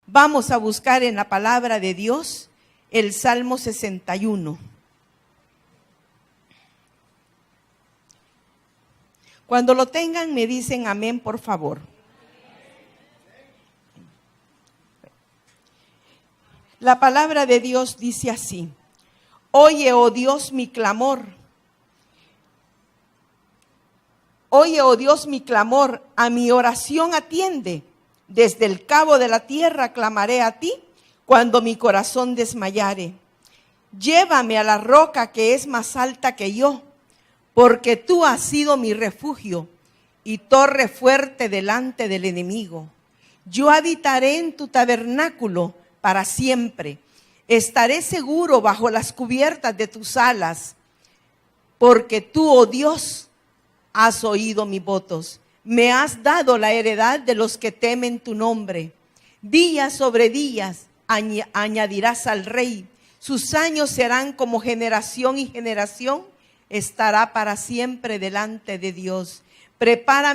Vamos a buscar en la palabra de Dios el Salmo 61. Cuando lo tengan me dicen amén, por favor. La palabra de Dios dice así: oye, oh Dios, mi clamor. Oye, oh Dios, mi clamor, a mi oración atiende. Desde el cabo de la tierra clamaré a ti cuando mi corazón desmayare. Llévame a la roca que es más alta que yo, porque tú has sido mi refugio y torre fuerte delante del enemigo. Yo habitaré en tu tabernáculo para siempre. Estaré seguro bajo las cubiertas de tus alas, porque tú, oh Dios, has oído mis votos. Me has dado la heredad de los que temen tu nombre. Días sobre días añadirás al rey. Sus años serán como generación y generación. Estará para siempre delante de Dios. Prepara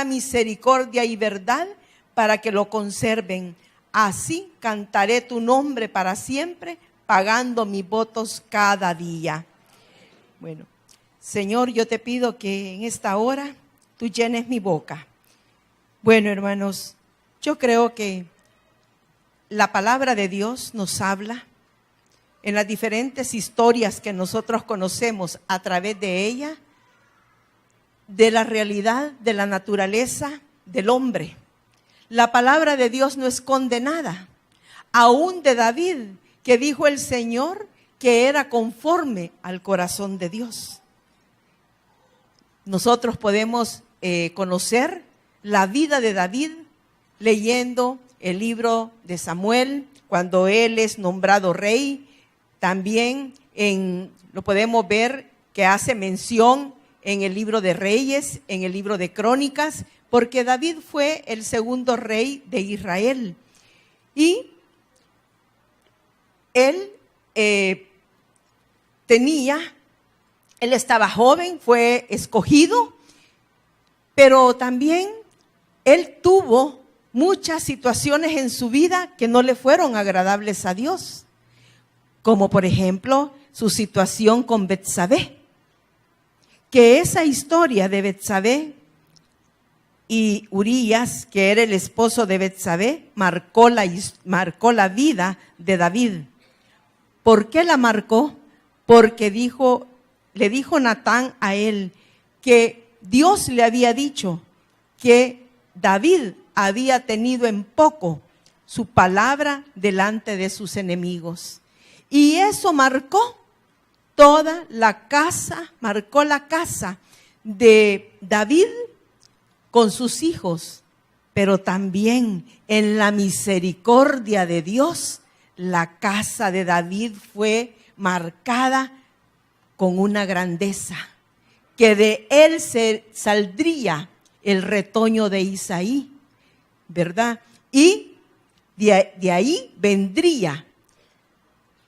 misericordia y verdad para que lo conserven. Así cantaré tu nombre para siempre, pagando mis votos cada día. Bueno, Señor, yo te pido que en esta hora tú llenes mi boca. Bueno, hermanos, yo creo que la palabra de Dios nos habla en las diferentes historias que nosotros conocemos a través de ella, de la realidad de la naturaleza del hombre. La palabra de Dios no esconde nada, aún de David, que dijo el Señor que era conforme al corazón de Dios. Nosotros podemos conocer la vida de David leyendo el libro de Samuel, cuando él es nombrado rey. También lo podemos ver que hace mención en el libro de Reyes, en el libro de Crónicas, porque David fue el segundo rey de Israel. Y él estaba joven, fue escogido, pero también él tuvo muchas situaciones en su vida que no le fueron agradables a Dios, como por ejemplo su situación con Betsabé, que esa historia de Betsabé y Urías, que era el esposo de Betsabé, marcó la vida de David. ¿Por qué la marcó? Porque le dijo Natán a él que Dios le había dicho que David había tenido en poco su palabra delante de sus enemigos. Y eso marcó toda la casa, marcó la casa de David con sus hijos, pero también en la misericordia de Dios, la casa de David fue marcada con una grandeza, que de él saldría el retoño de Isaí, ¿verdad? Y de ahí vendría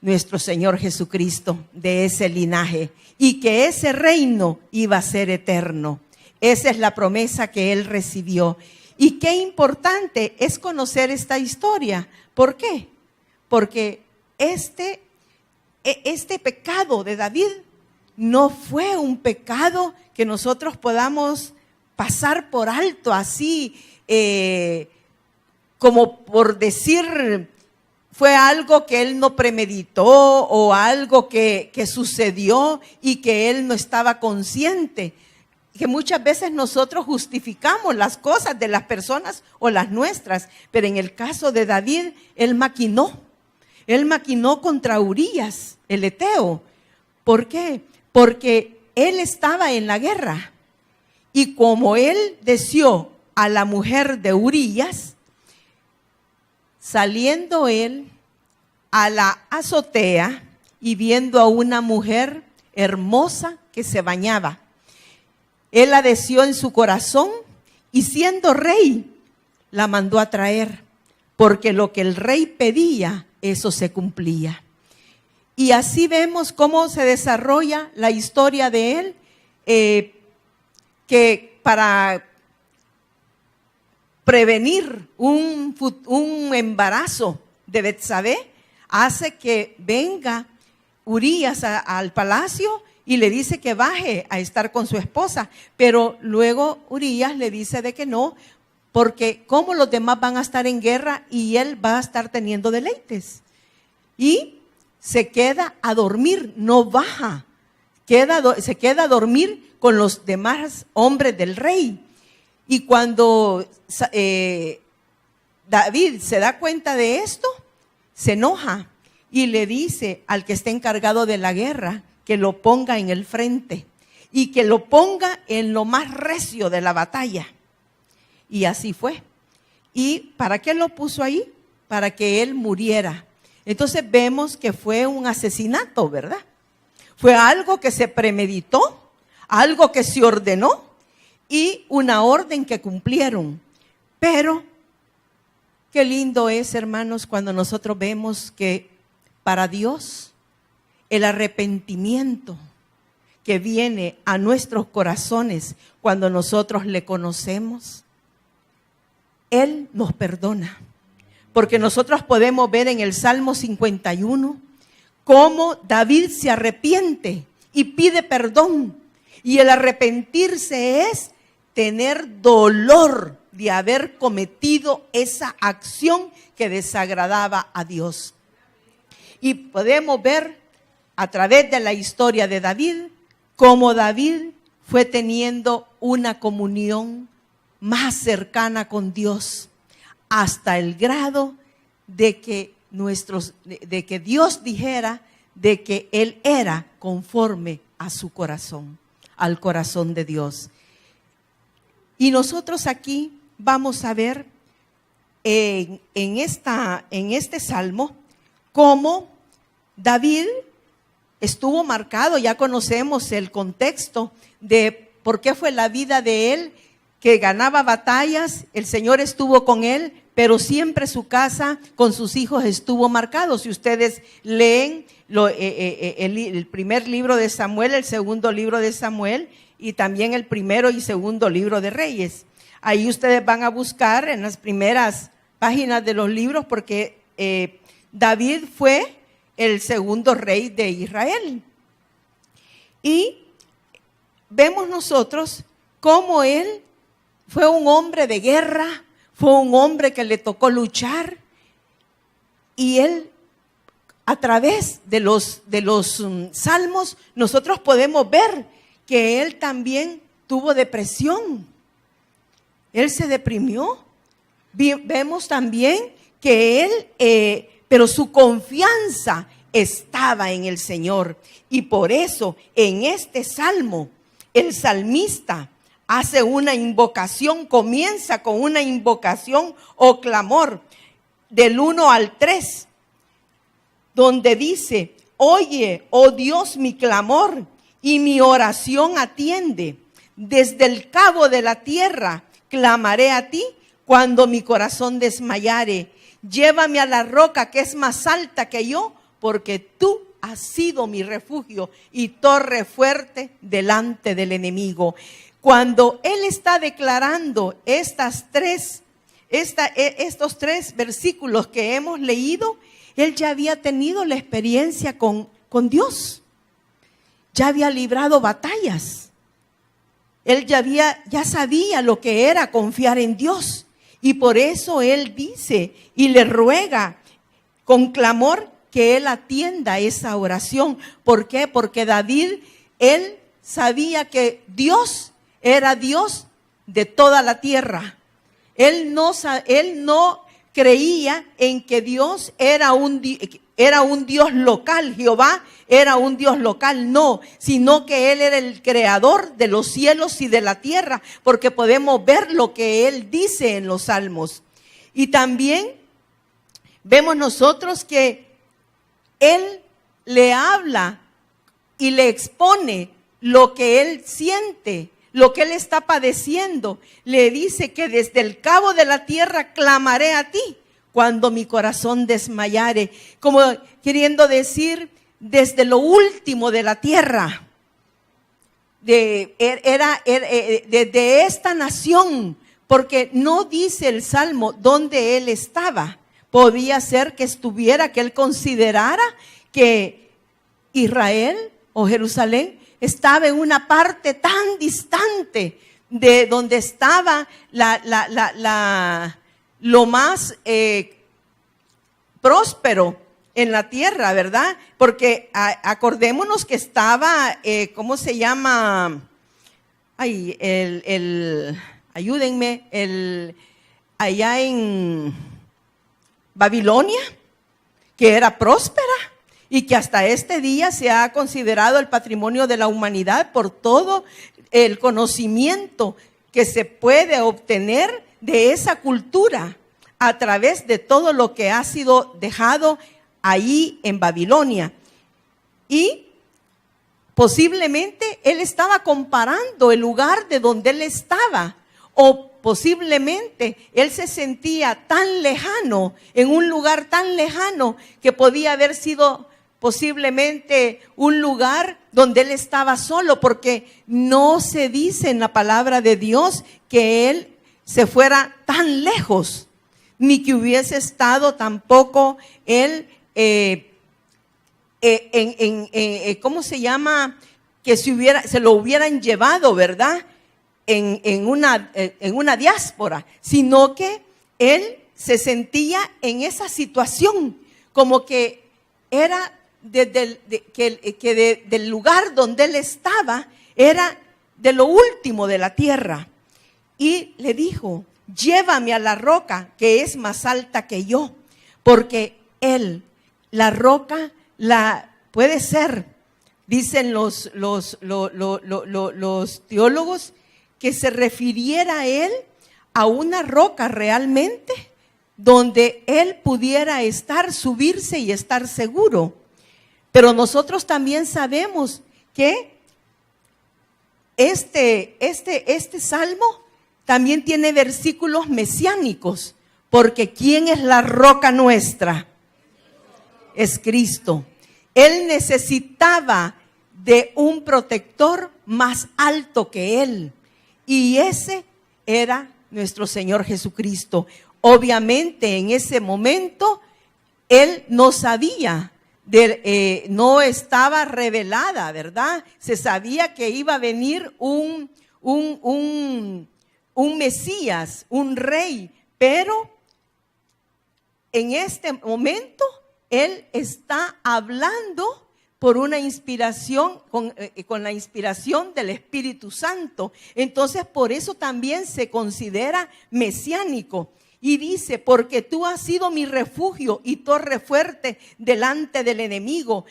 nuestro Señor Jesucristo, de ese linaje, y que ese reino iba a ser eterno. Esa es la promesa que él recibió. Y qué importante es conocer esta historia. ¿Por qué? Porque este pecado de David no fue un pecado que nosotros podamos pasar por alto así, como por decir, fue algo que él no premeditó o algo que sucedió y que él no estaba consciente. Que muchas veces nosotros justificamos las cosas de las personas o las nuestras, pero en el caso de David, él maquinó contra Urías, el heteo. ¿Por qué? Porque él estaba en la guerra y como él deseó a la mujer de Urías, saliendo él a la azotea y viendo a una mujer hermosa que se bañaba, él la deseó en su corazón y siendo rey la mandó a traer, porque lo que el rey pedía, eso se cumplía. Y así vemos cómo se desarrolla la historia de él, que para prevenir un embarazo de Betsabé, hace que venga Urías al palacio y le dice que baje a estar con su esposa, pero luego Urías le dice de que no, porque cómo los demás van a estar en guerra y él va a estar teniendo deleites. Y se queda a dormir, no baja, se queda a dormir con los demás hombres del rey. Y cuando David se da cuenta de esto, se enoja y le dice al que está encargado de la guerra que lo ponga en el frente y que lo ponga en lo más recio de la batalla. Y así fue. ¿Y para qué lo puso ahí? Para que él muriera. Entonces vemos que fue un asesinato, ¿verdad? Fue algo que se premeditó, algo que se ordenó y una orden que cumplieron. Pero qué lindo es, hermanos, cuando nosotros vemos que para Dios el arrepentimiento que viene a nuestros corazones cuando nosotros le conocemos, Él nos perdona. Porque nosotros podemos ver en el Salmo 51 cómo David se arrepiente y pide perdón. Y el arrepentirse es tener dolor de haber cometido esa acción que desagradaba a Dios. Y podemos ver a través de la historia de David cómo David fue teniendo una comunión más cercana con Dios, hasta el grado de que Dios dijera de que él era conforme a su corazón, al corazón de Dios. Y nosotros aquí vamos a ver en este salmo cómo David estuvo marcado. Ya conocemos el contexto de por qué fue la vida de él, que ganaba batallas, el Señor estuvo con él, pero siempre su casa con sus hijos estuvo marcado. Si ustedes leen el primer libro de Samuel, el segundo libro de Samuel y también el primero y segundo libro de Reyes, ahí ustedes van a buscar en las primeras páginas de los libros, porque David fue el segundo rey de Israel. Y vemos nosotros cómo él fue un hombre de guerra, fue un hombre que le tocó luchar, y él, a través de los salmos, nosotros podemos ver que él también tuvo depresión. Él se deprimió. Vemos también que él, pero su confianza estaba en el Señor. Y por eso, en este salmo, el salmista hace una invocación, comienza con una invocación o clamor del 1 al 3, donde dice: oye, oh Dios, mi clamor y mi oración atiende. Desde el cabo de la tierra clamaré a ti cuando mi corazón desmayare. Llévame a la roca que es más alta que yo, porque tú has sido mi refugio y torre fuerte delante del enemigo. Cuando él está declarando estos tres versículos que hemos leído, él ya había tenido la experiencia con Dios. Ya había librado batallas. Él ya sabía lo que era confiar en Dios. Y por eso él dice y le ruega con clamor que él atienda esa oración. ¿Por qué? Porque David, él sabía que Dios era Dios de toda la tierra. Él no creía en que Dios era un Dios local, Jehová era un Dios local, no, sino que Él era el creador de los cielos y de la tierra, porque podemos ver lo que Él dice en los salmos. Y también vemos nosotros que Él le habla y le expone lo que Él siente, lo que Él está padeciendo. Le dice que desde el cabo de la tierra clamaré a ti cuando mi corazón desmayare, como queriendo decir desde lo último de la tierra. de esta nación, porque no dice el Salmo dónde él estaba. Podía ser que estuviera, que él considerara que Israel o Jerusalén estaba en una parte tan distante de donde estaba lo más próspero en la tierra, ¿verdad? Porque acordémonos que estaba, ¿cómo se llama? Ay, ayúdenme, allá en Babilonia, que era próspera y que hasta este día se ha considerado el patrimonio de la humanidad por todo el conocimiento que se puede obtener de esa cultura a través de todo lo que ha sido dejado ahí en Babilonia. Y posiblemente él estaba comparando el lugar de donde él estaba, o posiblemente él se sentía tan lejano, en un lugar tan lejano, que podía haber sido posiblemente un lugar donde él estaba solo, porque no se dice en la palabra de Dios que él se fuera tan lejos, ni que hubiese estado tampoco él ¿cómo se llama? Que se lo hubieran llevado, ¿verdad? En una diáspora, sino que él se sentía en esa situación, como que era del lugar donde él estaba, era de lo último de la tierra. Y le dijo: llévame a la roca que es más alta que yo, porque la roca puede ser, dicen los teólogos, que se refiriera a él a una roca realmente donde él pudiera subirse y estar seguro. Pero nosotros también sabemos que este salmo también tiene versículos mesiánicos, porque ¿quién es la roca nuestra? Es Cristo. Él necesitaba de un protector más alto que él, y ese era nuestro Señor Jesucristo. Obviamente en ese momento él no sabía, no estaba revelada, ¿verdad? Se sabía que iba a venir un Mesías, un rey, pero en este momento él está hablando por una inspiración, con la inspiración del Espíritu Santo. Entonces, por eso también se considera mesiánico. Y dice: porque tú has sido mi refugio y torre fuerte delante del enemigo.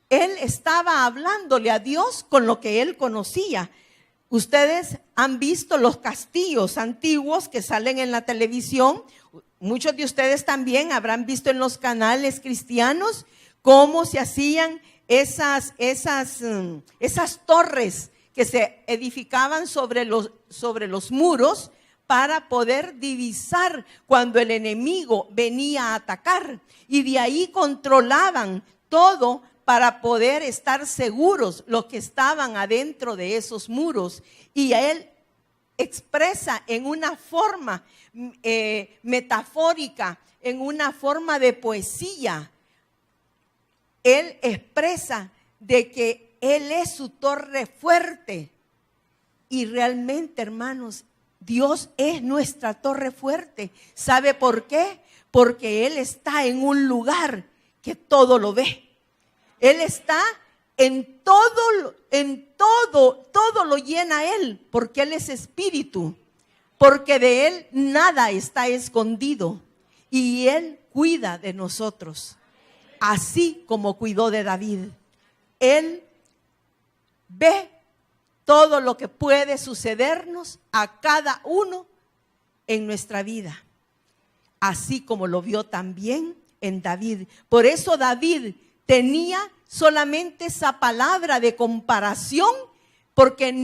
Él estaba hablándole a Dios con lo que él conocía. Ustedes han visto los castillos antiguos que salen en la televisión. Muchos de ustedes también habrán visto en los canales cristianos cómo se hacían esas torres que se edificaban sobre los muros para poder divisar cuando el enemigo venía a atacar. Y de ahí controlaban todo para poder estar seguros los que estaban adentro de esos muros. Y él expresa en una forma metafórica, en una forma de poesía. Él expresa de que él es su torre fuerte. Y realmente, hermanos, Dios es nuestra torre fuerte. ¿Sabe por qué? Porque él está en un lugar que todo lo ve. Él está en todo lo llena él, porque él es espíritu, porque de él nada está escondido, y él cuida de nosotros, así como cuidó de David. Él ve todo lo que puede sucedernos a cada uno en nuestra vida, así como lo vio también en David. Por eso David tenía solamente esa palabra de comparación, porque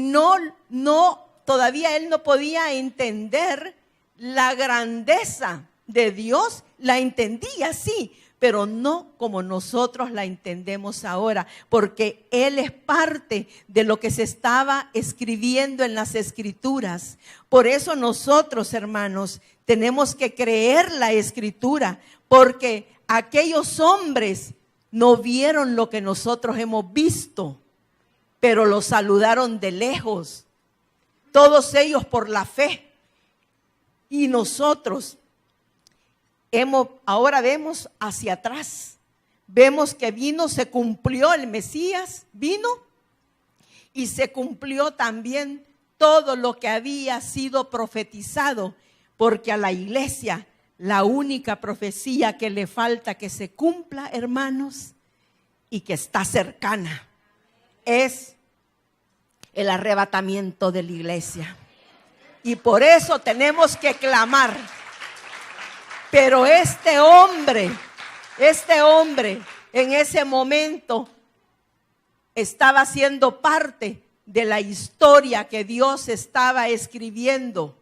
todavía él no podía entender la grandeza de Dios. La entendía, sí, pero no como nosotros la entendemos ahora, porque Él es parte de lo que se estaba escribiendo en las Escrituras. Por eso nosotros, hermanos, tenemos que creer la Escritura, porque aquellos hombres no vieron lo que nosotros hemos visto, pero los saludaron de lejos, todos ellos por la fe. Y nosotros ahora vemos hacia atrás, vemos que se cumplió el Mesías, vino y se cumplió también todo lo que había sido profetizado, porque a la iglesia la única profecía que le falta que se cumpla, hermanos, y que está cercana, es el arrebatamiento de la iglesia. Y por eso tenemos que clamar. Pero este hombre en ese momento estaba siendo parte de la historia que Dios estaba escribiendo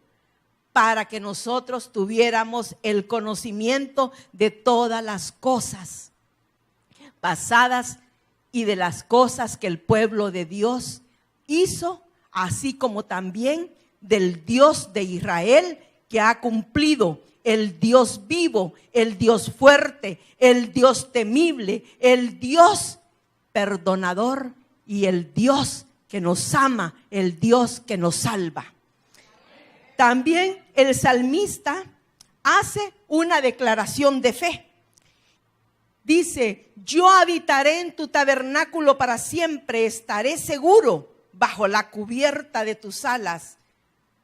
para que nosotros tuviéramos el conocimiento de todas las cosas pasadas y de las cosas que el pueblo de Dios hizo, así como también del Dios de Israel que ha cumplido. El Dios vivo, el Dios fuerte, el Dios temible, el Dios perdonador y el Dios que nos ama, el Dios que nos salva. También el salmista hace una declaración de fe. Dice: yo habitaré en tu tabernáculo para siempre, estaré seguro bajo la cubierta de tus alas,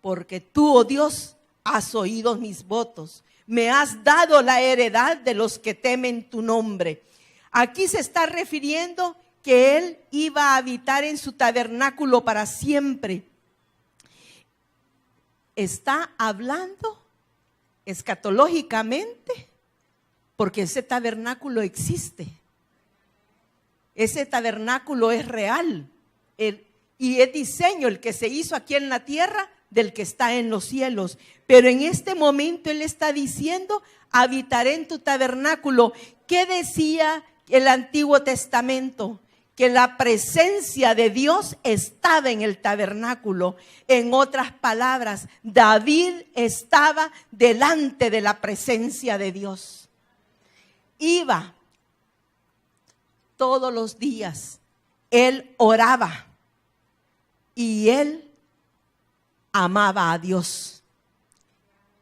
porque tú, oh Dios, has oído mis votos, me has dado la heredad de los que temen tu nombre. Aquí se está refiriendo que él iba a habitar en su tabernáculo para siempre. Está hablando escatológicamente, porque ese tabernáculo existe. Ese tabernáculo es real. Y es diseño el que se hizo aquí en la tierra del que está en los cielos. Pero en este momento él está diciendo: habitaré en tu tabernáculo. ¿Qué decía el Antiguo Testamento? Que la presencia de Dios estaba en el tabernáculo. En otras palabras, David estaba delante de la presencia de Dios. Iba todos los días, él oraba y él amaba a Dios.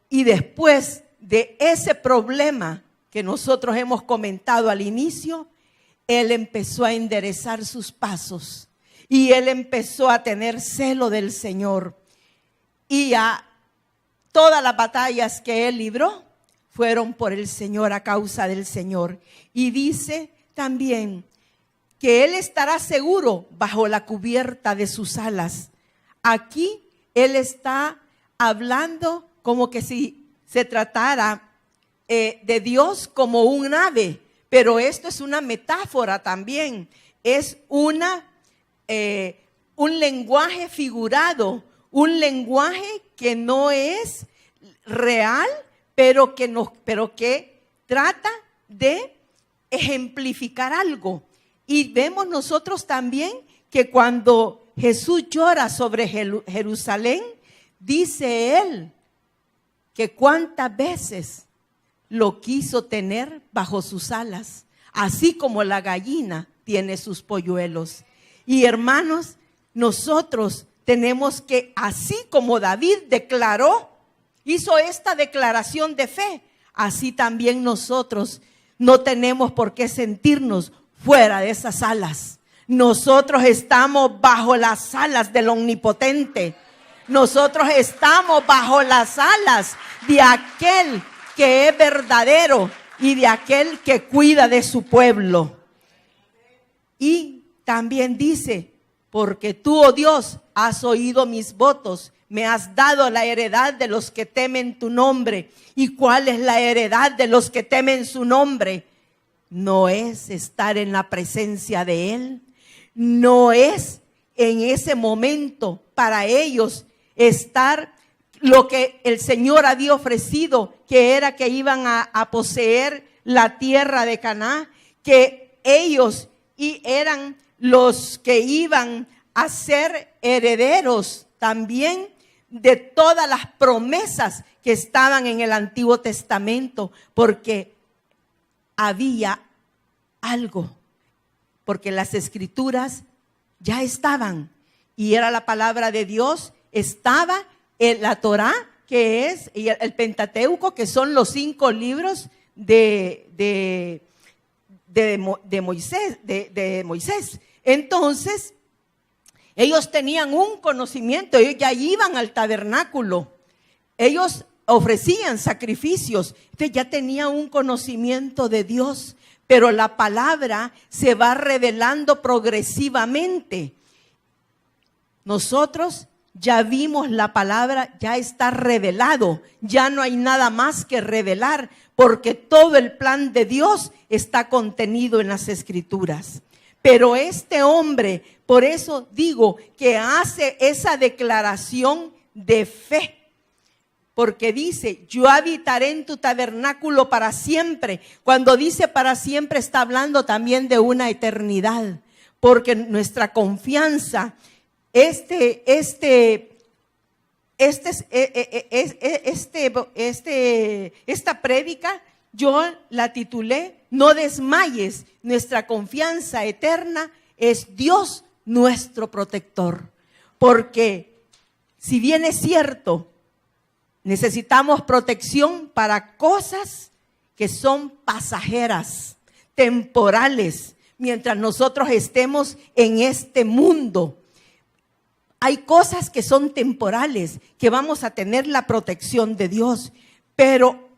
Y después de ese problema que nosotros hemos comentado al inicio, él empezó a enderezar sus pasos y él empezó a tener celo del Señor. Y a todas las batallas que él libró fueron por el Señor, a causa del Señor. Y dice también que él estará seguro bajo la cubierta de sus alas. Aquí él está hablando como que si se tratara de Dios como un ave, pero esto es una metáfora también, es un lenguaje figurado, un lenguaje que no es real, pero que trata de ejemplificar algo. Y vemos nosotros también que cuando Jesús llora sobre Jerusalén, dice él que cuántas veces lo quiso tener bajo sus alas, así como la gallina tiene sus polluelos. Y hermanos, nosotros tenemos que, así como David declaró, hizo esta declaración de fe, así también nosotros no tenemos por qué sentirnos fuera de esas alas. Nosotros estamos bajo las alas del Omnipotente. Nosotros estamos bajo las alas de aquel que es verdadero y de aquel que cuida de su pueblo. Y también dice: porque tú, oh Dios, has oído mis votos, me has dado la heredad de los que temen tu nombre. ¿Y cuál es la heredad de los que temen su nombre? No es estar en la presencia de Él, no es en ese momento para ellos estar lo que el Señor había ofrecido, que era que iban a poseer la tierra de Canaán, que ellos eran los que iban a ser herederos también de todas las promesas que estaban en el Antiguo Testamento, porque había algo, porque las Escrituras ya estaban y era la palabra de Dios, estaba en la Torá, que es el Pentateuco, que son los 5 libros de Moisés. Entonces, ellos tenían un conocimiento, ellos ya iban al tabernáculo, ellos ofrecían sacrificios, entonces ya tenían un conocimiento de Dios, pero la palabra se va revelando progresivamente. Nosotros ya vimos la palabra, ya está revelado, ya no hay nada más que revelar, porque todo el plan de Dios está contenido en las Escrituras. Pero este hombre, por eso digo que hace esa declaración de fe, porque dice, yo habitaré en tu tabernáculo para siempre. Cuando dice para siempre está hablando también de una eternidad, porque nuestra confianza, esta prédica yo la titulé No desmayes, nuestra confianza eterna es Dios nuestro protector. Porque si bien es cierto, necesitamos protección para cosas que son pasajeras, temporales, mientras nosotros estemos en este mundo. Hay cosas que son temporales, que vamos a tener la protección de Dios, pero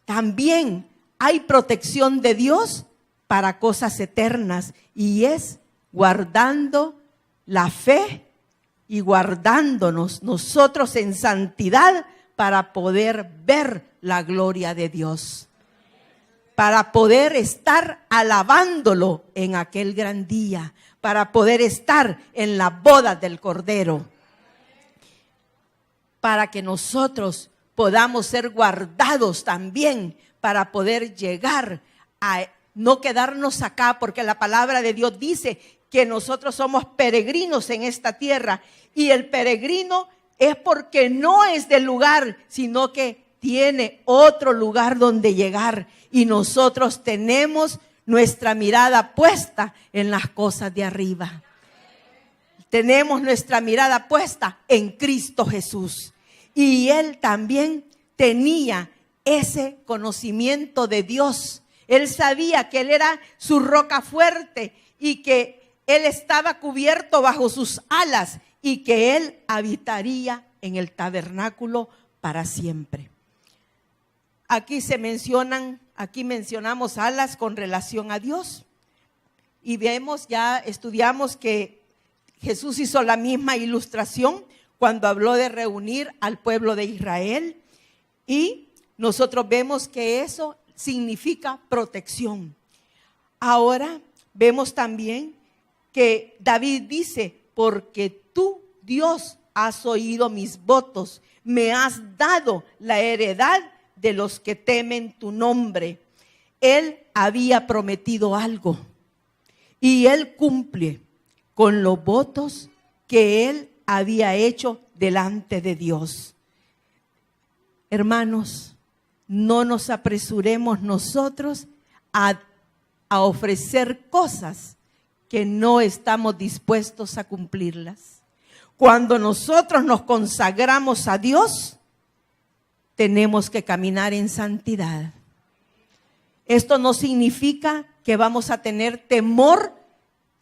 también hay protección de Dios para cosas eternas, y es guardando la fe y guardándonos nosotros en santidad para poder ver la gloria de Dios, para poder estar alabándolo en aquel gran día, para poder estar en la boda del Cordero, para que nosotros podamos ser guardados también, para poder llegar a no quedarnos acá, porque la palabra de Dios dice que nosotros somos peregrinos en esta tierra, y el peregrino es porque no es del lugar, sino que tiene otro lugar donde llegar, y nosotros tenemos nuestra mirada puesta en las cosas de arriba. Tenemos nuestra mirada puesta en Cristo Jesús. Y él también tenía ese conocimiento de Dios. Él sabía que él era su roca fuerte y que él estaba cubierto bajo sus alas y que él habitaría en el tabernáculo para siempre. Aquí mencionamos alas con relación a Dios. Y estudiamos que Jesús hizo la misma ilustración cuando habló de reunir al pueblo de Israel. Y nosotros vemos que eso significa protección. Ahora vemos también que David dice, porque tú, Dios, has oído mis votos, me has dado la heredad de los que temen tu nombre. Él había prometido algo y él cumple con los votos que él había hecho delante de Dios. Hermanos, no nos apresuremos nosotros a ofrecer cosas que no estamos dispuestos a cumplirlas. Cuando nosotros nos consagramos a Dios, tenemos que caminar en santidad. Esto no significa que vamos a tener temor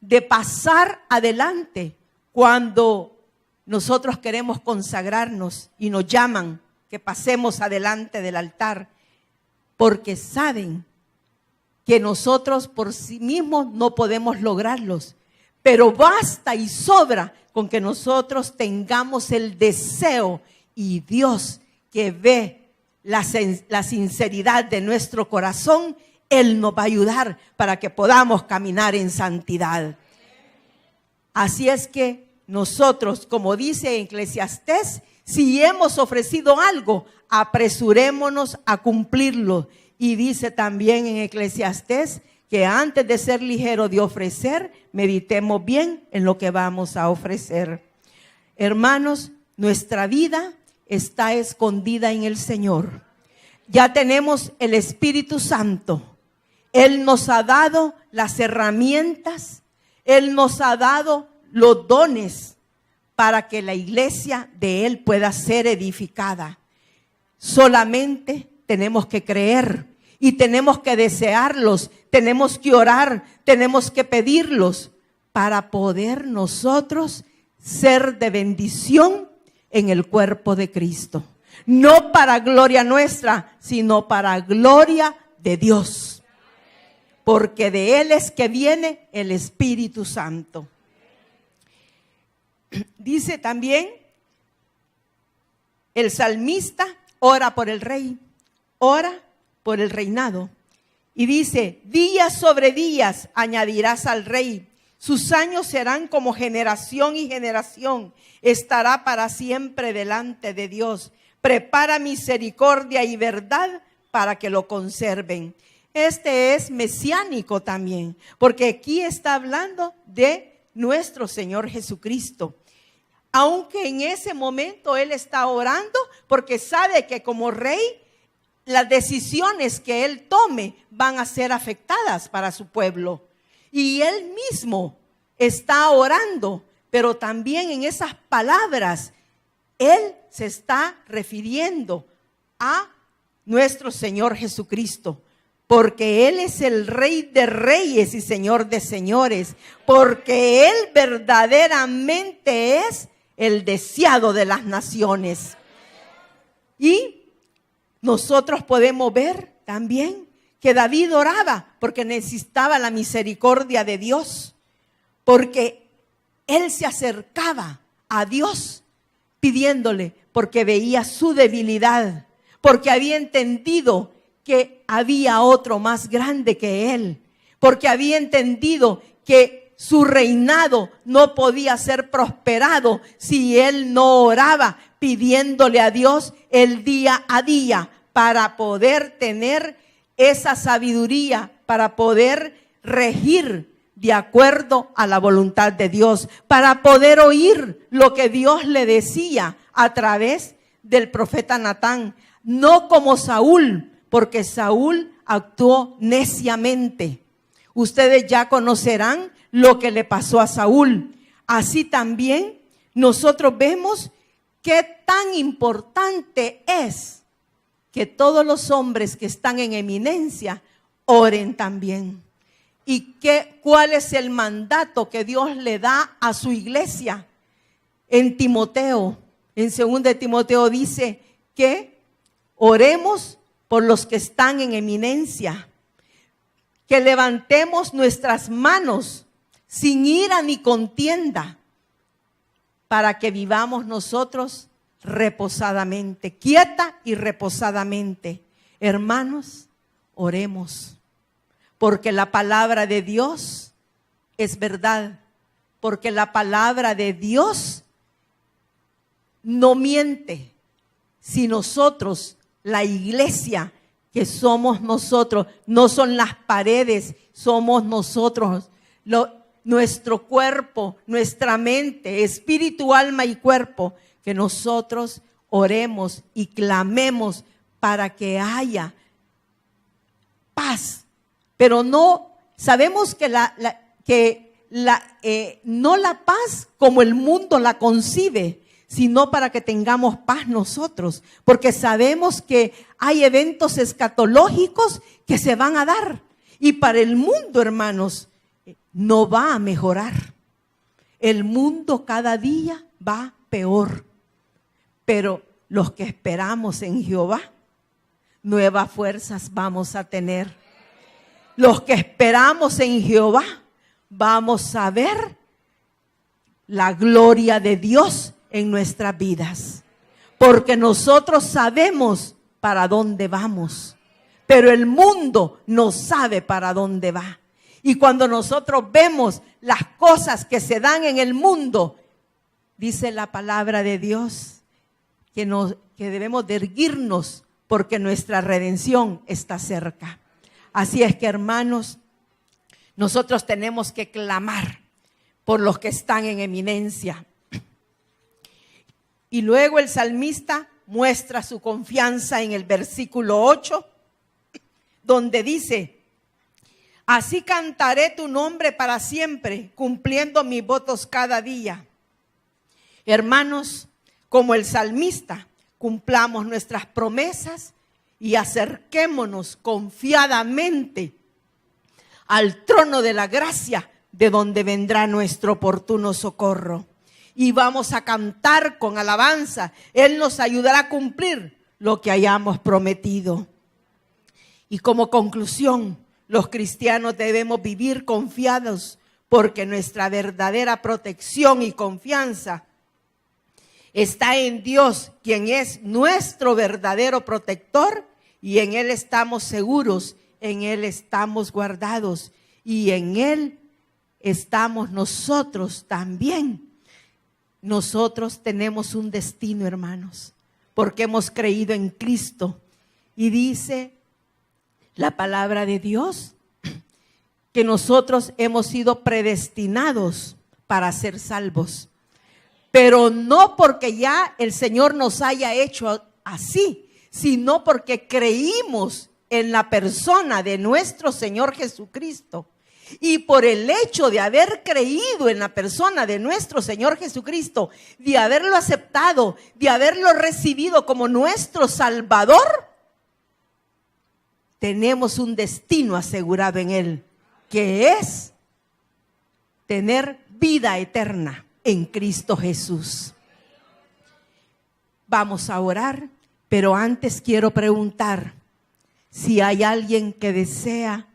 de pasar adelante cuando nosotros queremos consagrarnos y nos llaman que pasemos adelante del altar, porque saben que nosotros por sí mismos no podemos lograrlos, pero basta y sobra con que nosotros tengamos el deseo, y Dios, que ve la sinceridad de nuestro corazón, Él nos va a ayudar para que podamos caminar en santidad. Así es que nosotros, como dice Eclesiastés, si hemos ofrecido algo, apresurémonos a cumplirlo. Y dice también en Eclesiastés que antes de ser ligero de ofrecer, meditemos bien en lo que vamos a ofrecer. Hermanos, nuestra vida está escondida en el Señor. Ya tenemos el Espíritu Santo. Él nos ha dado las herramientas, Él nos ha dado los dones para que la iglesia de Él pueda ser edificada. Solamente tenemos que creer y tenemos que desearlos, tenemos que orar, tenemos que pedirlos para poder nosotros ser de bendición en el cuerpo de Cristo. No para gloria nuestra, sino para gloria de Dios. Porque de Él es que viene el Espíritu Santo. Dice también el salmista, ora por el rey, ora por el reinado. Y dice, días sobre días añadirás al rey. Sus años serán como generación y generación. Estará para siempre delante de Dios. Prepara misericordia y verdad para que lo conserven. Este es mesiánico también, porque aquí está hablando de nuestro Señor Jesucristo. Aunque en ese momento Él está orando, porque sabe que como rey, las decisiones que Él tome van a ser afectadas para su pueblo. Y Él mismo está orando, pero también en esas palabras, Él se está refiriendo a nuestro Señor Jesucristo. Porque Él es el Rey de Reyes y Señor de Señores. Porque Él verdaderamente es el deseado de las naciones. Y nosotros podemos ver también que David oraba porque necesitaba la misericordia de Dios. Porque él se acercaba a Dios pidiéndole, porque veía su debilidad, porque había entendido que había otro más grande que él, porque había entendido que su reinado no podía ser prosperado si él no oraba, pidiéndole a Dios el día a día para poder tener esa sabiduría, para poder regir de acuerdo a la voluntad de Dios, para poder oír lo que Dios le decía a través del profeta Natán, no como Saúl, porque Saúl actuó neciamente. Ustedes ya conocerán lo que le pasó a Saúl. Así también nosotros vemos qué tan importante es que todos los hombres que están en eminencia oren también. ¿Y cuál es el mandato que Dios le da a su iglesia? En Timoteo, en 2 Timoteo dice que oremos por los que están en eminencia, que levantemos nuestras manos sin ira ni contienda, para que vivamos nosotros reposadamente, quieta y reposadamente. Hermanos, oremos, porque la palabra de Dios es verdad, porque la palabra de Dios no miente. Si nosotros, la iglesia que somos nosotros, no son las paredes, somos nosotros, nuestro cuerpo, nuestra mente, espíritu, alma y cuerpo, que nosotros oremos y clamemos para que haya paz. Pero no, sabemos que no la paz como el mundo la concibe, sino para que tengamos paz nosotros, porque sabemos que hay eventos escatológicos que se van a dar, y para el mundo, hermanos, no va a mejorar. El mundo cada día va peor, pero los que esperamos en Jehová, nuevas fuerzas vamos a tener. Los que esperamos en Jehová, vamos a ver la gloria de Dios en nuestras vidas, porque nosotros sabemos para dónde vamos, pero el mundo no sabe para dónde va. Y cuando nosotros vemos las cosas que se dan en el mundo, dice la palabra de Dios que debemos de erguirnos porque nuestra redención está cerca. Así es que, hermanos, nosotros tenemos que clamar por los que están en eminencia. Y luego el salmista muestra su confianza en el versículo 8, donde dice: así cantaré tu nombre para siempre, cumpliendo mis votos cada día. Hermanos, como el salmista, cumplamos nuestras promesas y acerquémonos confiadamente al trono de la gracia, de donde vendrá nuestro oportuno socorro. Y vamos a cantar con alabanza. Él nos ayudará a cumplir lo que hayamos prometido. Y como conclusión, los cristianos debemos vivir confiados, porque nuestra verdadera protección y confianza está en Dios, quien es nuestro verdadero protector, y en Él estamos seguros, en Él estamos guardados, y en Él estamos nosotros también. Nosotros tenemos un destino, hermanos, porque hemos creído en Cristo. Y dice la palabra de Dios que nosotros hemos sido predestinados para ser salvos. Pero no porque ya el Señor nos haya hecho así, sino porque creímos en la persona de nuestro Señor Jesucristo. Y por el hecho de haber creído en la persona de nuestro Señor Jesucristo, de haberlo aceptado, de haberlo recibido como nuestro Salvador, tenemos un destino asegurado en Él, que es tener vida eterna en Cristo Jesús. Vamos a orar, pero antes quiero preguntar si hay alguien que desea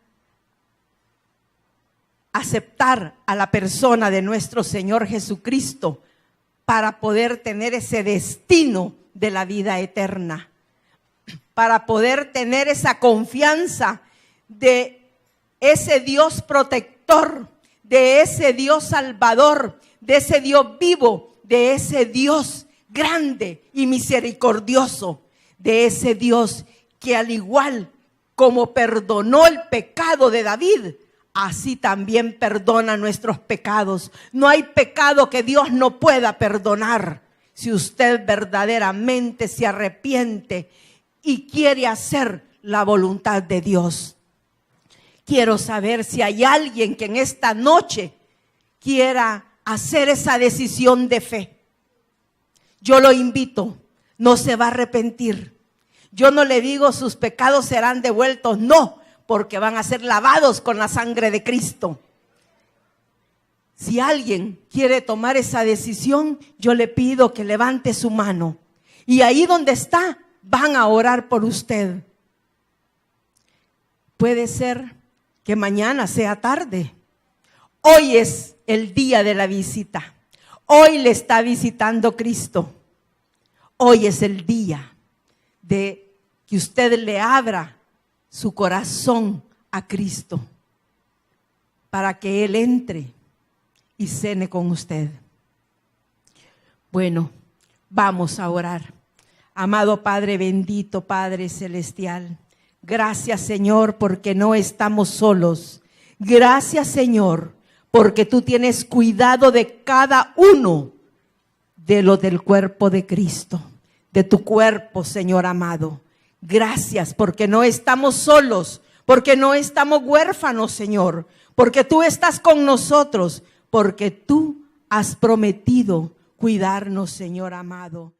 aceptar a la persona de nuestro Señor Jesucristo para poder tener ese destino de la vida eterna, para poder tener esa confianza de ese Dios protector, de ese Dios salvador, de ese Dios vivo, de ese Dios grande y misericordioso, de ese Dios que al igual como perdonó el pecado de David, así también perdona nuestros pecados. No hay pecado que Dios no pueda perdonar si usted verdaderamente se arrepiente y quiere hacer la voluntad de Dios. Quiero saber si hay alguien que en esta noche quiera hacer esa decisión de fe. Yo lo invito, no se va a arrepentir. Yo no le digo sus pecados serán devueltos, no, porque van a ser lavados con la sangre de Cristo. Si alguien quiere tomar esa decisión, yo le pido que levante su mano. Y ahí donde está, van a orar por usted. Puede ser que mañana sea tarde. Hoy es el día de la visita. Hoy le está visitando Cristo. Hoy es el día de que usted le abra su corazón a Cristo para que Él entre y cene con usted. Bueno, vamos a orar. Amado Padre bendito, Padre celestial, gracias Señor porque no estamos solos. Gracias Señor porque tú tienes cuidado de cada uno de los del cuerpo de Cristo, de tu cuerpo, Señor amado. Gracias porque no estamos solos, porque no estamos huérfanos, Señor, porque tú estás con nosotros, porque tú has prometido cuidarnos, Señor amado.